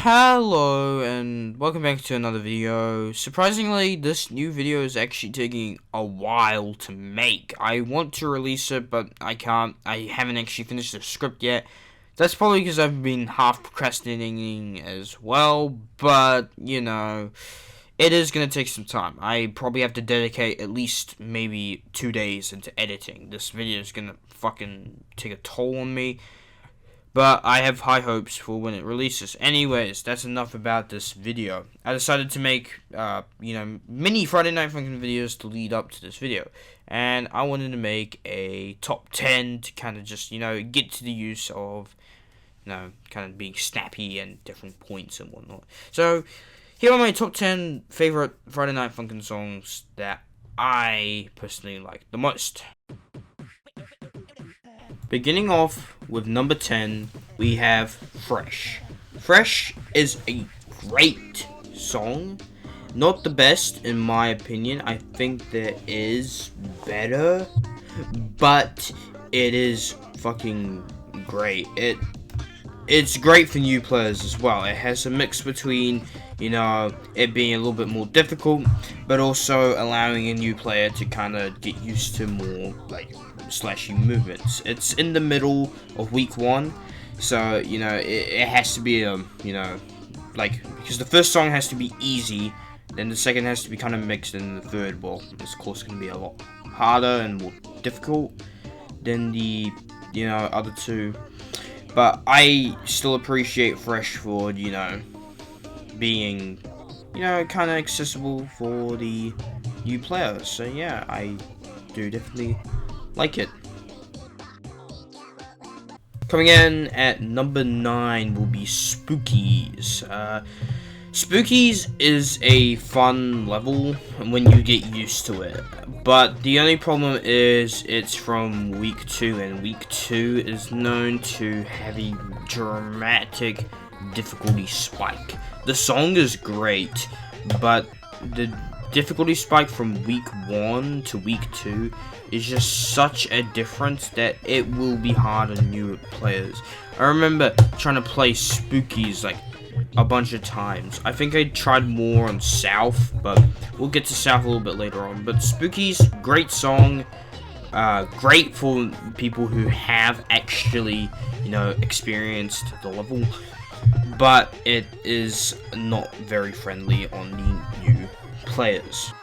Hello and welcome back to another video. Surprisingly, this new video is actually taking a while to make. I want to release it, but I can't. I haven't actually finished the script yet. That's probably because I've been half procrastinating as well, but you know, it is going to take some time. I probably have to dedicate at least maybe 2 days into editing. This video is going to fucking take a toll on me. But I have high hopes for when it releases. Anyways, that's enough about this video. I decided to make, mini Friday Night Funkin' videos to lead up to this video. And I wanted to make a top 10 to kind of just, get to the use of, kind of being snappy and different points and whatnot. So, here are my top 10 favorite Friday Night Funkin' songs that I personally like the most. Beginning off with number 10, we have Fresh. Fresh is a great song. Not the best, in my opinion. I think there is better, but it is fucking great. It's great for new players as well. It has a mix between, it being a little bit more difficult, but also allowing a new player to kind of get used to more, slashy movements. It's in the middle of week 1, so, it has to be, because the first song has to be easy, then the second has to be kind of mixed, and the third, well, it's of course going to be a lot harder and more difficult than the, other two. But I still appreciate Fresh for, being, kind of accessible for the new players. So yeah, I do definitely like it. Coming in at number 9 will be Spookeez. Spookeez is a fun level when you get used to it, but the only problem is it's from week 2, and week 2 is known to have a dramatic difficulty spike. The song is great, but the difficulty spike from week 1 to week 2 is just such a difference that it will be hard on new players. I remember trying to play Spookeez a bunch of times. I think I tried more on South, but we'll get to South a little bit later on. But Spookeez, great song, great for people who have actually, experienced the level, but it is not very friendly on the new players.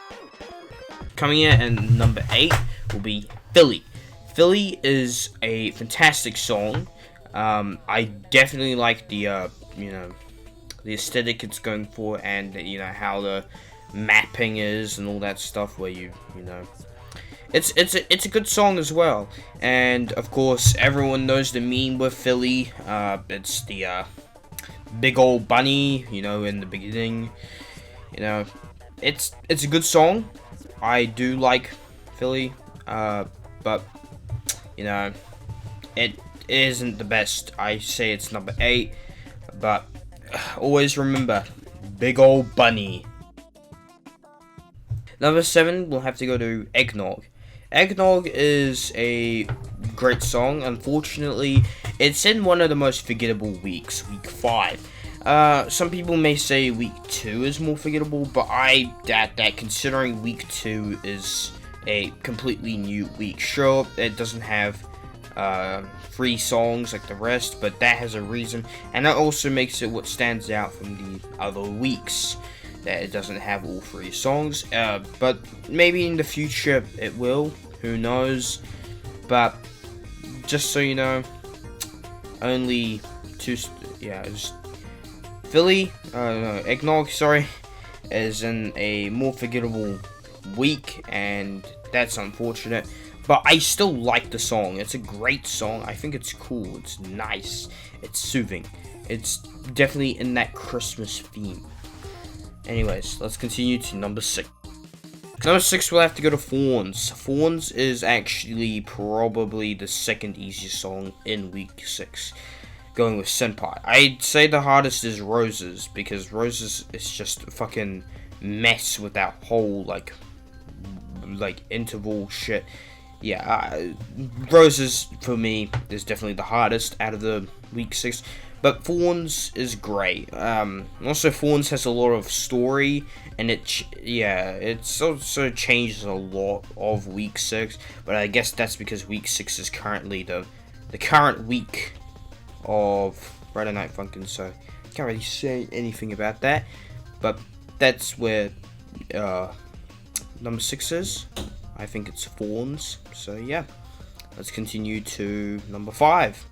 Coming in at number 8 will be Philly. Philly is a fantastic song. I definitely like the, the aesthetic it's going for, and how the mapping is and all that stuff. Where it's a good song as well. And of course, everyone knows the meme with Philly. It's the big old bunny, in the beginning. It's a good song. I do like Philly, but it isn't the best. I say it's number 8, but always remember, big old bunny. Number 7, we'll have to go to Eggnog. Eggnog is a great song. Unfortunately, it's in one of the most forgettable weeks, week 5. Some people may say week 2 is more forgettable, but I doubt that, considering week 2 is a completely new week. Sure, it doesn't have free songs like the rest, but that has a reason, and that also makes it what stands out from the other weeks, that it doesn't have all free songs. But maybe in the future it will, who knows. But just so you know, only just Philly, Eggnog, sorry, is in a more forgettable week, and that's unfortunate. But I still like the song. It's a great song. I think it's cool. It's nice. It's soothing. It's definitely in that Christmas theme. Anyways, let's continue to number 6. Number 6, we'll have to go to Thorns. Thorns is actually probably the second easiest song in week 6. Going with Senpai. I'd say the hardest is Roses, because Roses is just a fucking mess with that whole, like interval shit. Yeah, Roses, for me, is definitely the hardest out of the week 6. But Thorns is great. Also, Thorns has a lot of story, and it also changes a lot of week 6. But I guess that's because week 6 is currently the current week of Friday Night Funkin', so I can't really say anything about that. But that's where number 6 is. I think it's Thorns. So yeah, let's continue to number 5.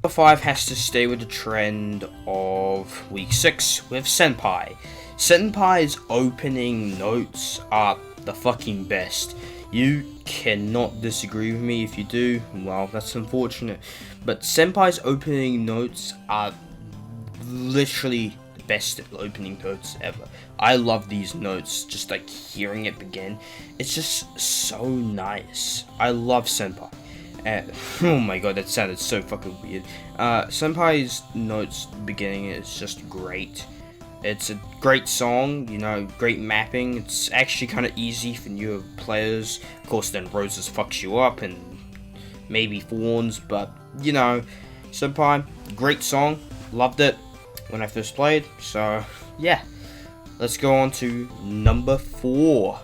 Number 5 has to stay with the trend of week 6 with Senpai. Senpai's opening notes are the fucking best. You cannot disagree with me. If you do, well, that's unfortunate. But Senpai's opening notes are literally the best opening notes ever. I love these notes, just like hearing it begin. It's just so nice. I love Senpai. Oh my god, that sounded so fucking weird. Senpai's notes beginning is just great. It's a great song, you know, great mapping. It's actually kind of easy for newer players. Of course, then Roses fucks you up, and maybe Thorns, but, you know, Senpai, great song. Loved it when I first played, so, yeah. Let's go on to number 4.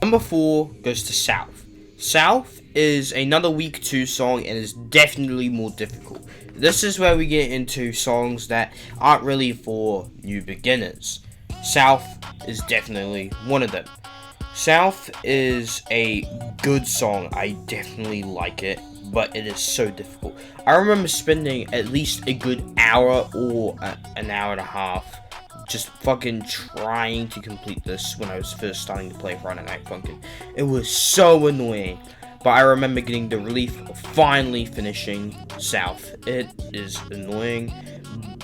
Number 4 goes to South. South is another week 2 song and is definitely more difficult. This is where we get into songs that aren't really for new beginners. South is definitely one of them. South is a good song. I definitely like it, but it is so difficult. I remember spending at least a good hour or an hour and a half just fucking trying to complete this when I was first starting to play Friday Night Funkin'. It was so annoying, but I remember getting the relief of finally finishing South. It is annoying,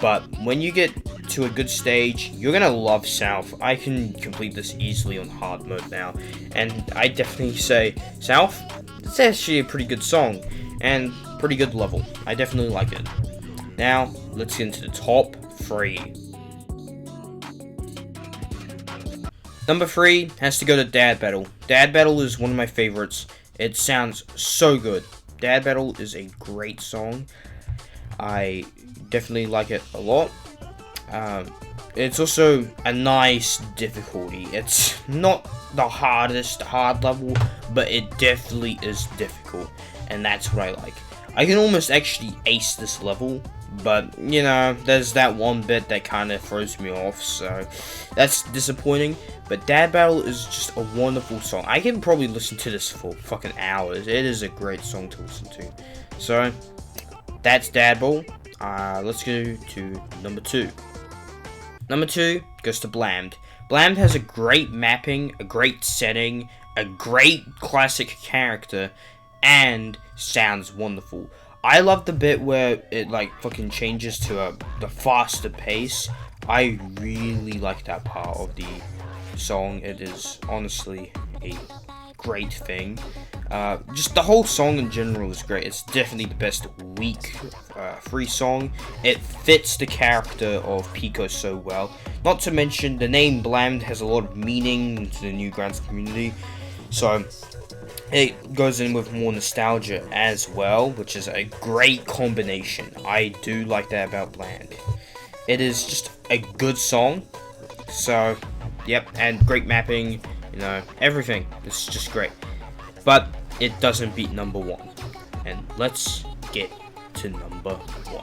but when you get to a good stage, you're gonna love South. I can complete this easily on hard mode now, and I definitely say South, it's actually a pretty good song, and pretty good level. I definitely like it. Now, let's get into the top 3. Number 3 has to go to Dadbattle. Dadbattle is one of my favorites. It sounds so good. Dadbattle is a great song. I definitely like it a lot. It's also a nice difficulty. It's not the hardest hard level, but it definitely is difficult, and that's what I like. I can almost actually ace this level, but, you know, there's that one bit that kind of throws me off, so that's disappointing. But Dadbattle is just a wonderful song. I can probably listen to this for fucking hours. It is a great song to listen to. So, that's Dadbattle. Let's go to number 2. Number 2 goes to Blammed. Blammed has a great mapping, a great setting, a great classic character, and sounds wonderful. I love the bit where it like fucking changes to the faster pace. I really like that part of the song. It is honestly a great thing. Just the whole song in general is great. It's definitely the best week 3 song. It fits the character of Pico so well. Not to mention the name Blammed has a lot of meaning to the New Grounds community. So it goes in with more nostalgia as well, which is a great combination. I do like that about Blammed. It is just a good song. So, yep, and great mapping, you know, everything. It's just great. But it doesn't beat number 1. And let's get to number 1.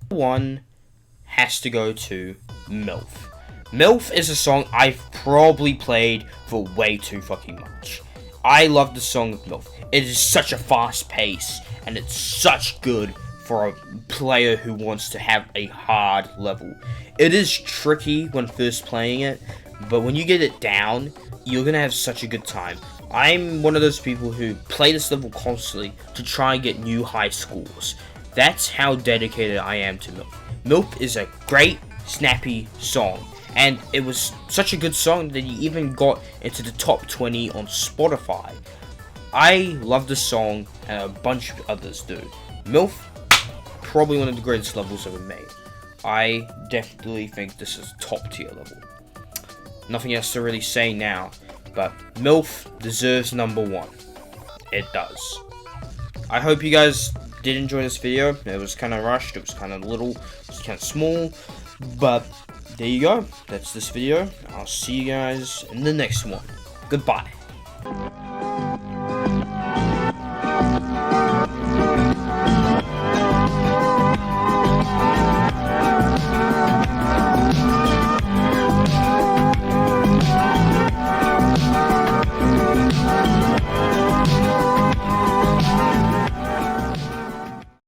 1 has to go to MILF. MILF is a song I've probably played for way too fucking much. I love the song of MILF. It is such a fast pace, and it's such good for a player who wants to have a hard level. It is tricky when first playing it, but when you get it down, you're gonna have such a good time. I'm one of those people who play this level constantly to try and get new high scores. That's how dedicated I am to MILF. MILF is a great, snappy song. And it was such a good song that he even got into the top 20 on Spotify. I love this song, and a bunch of others do. MILF, probably one of the greatest levels ever made. I definitely think this is top tier level. Nothing else to really say now, but MILF deserves number 1. it does. I hope you guys did enjoy this video. It was kind of rushed, it was kind of little, it was kind of small, but there you go. That's this video. I'll see you guys in the next one. Goodbye.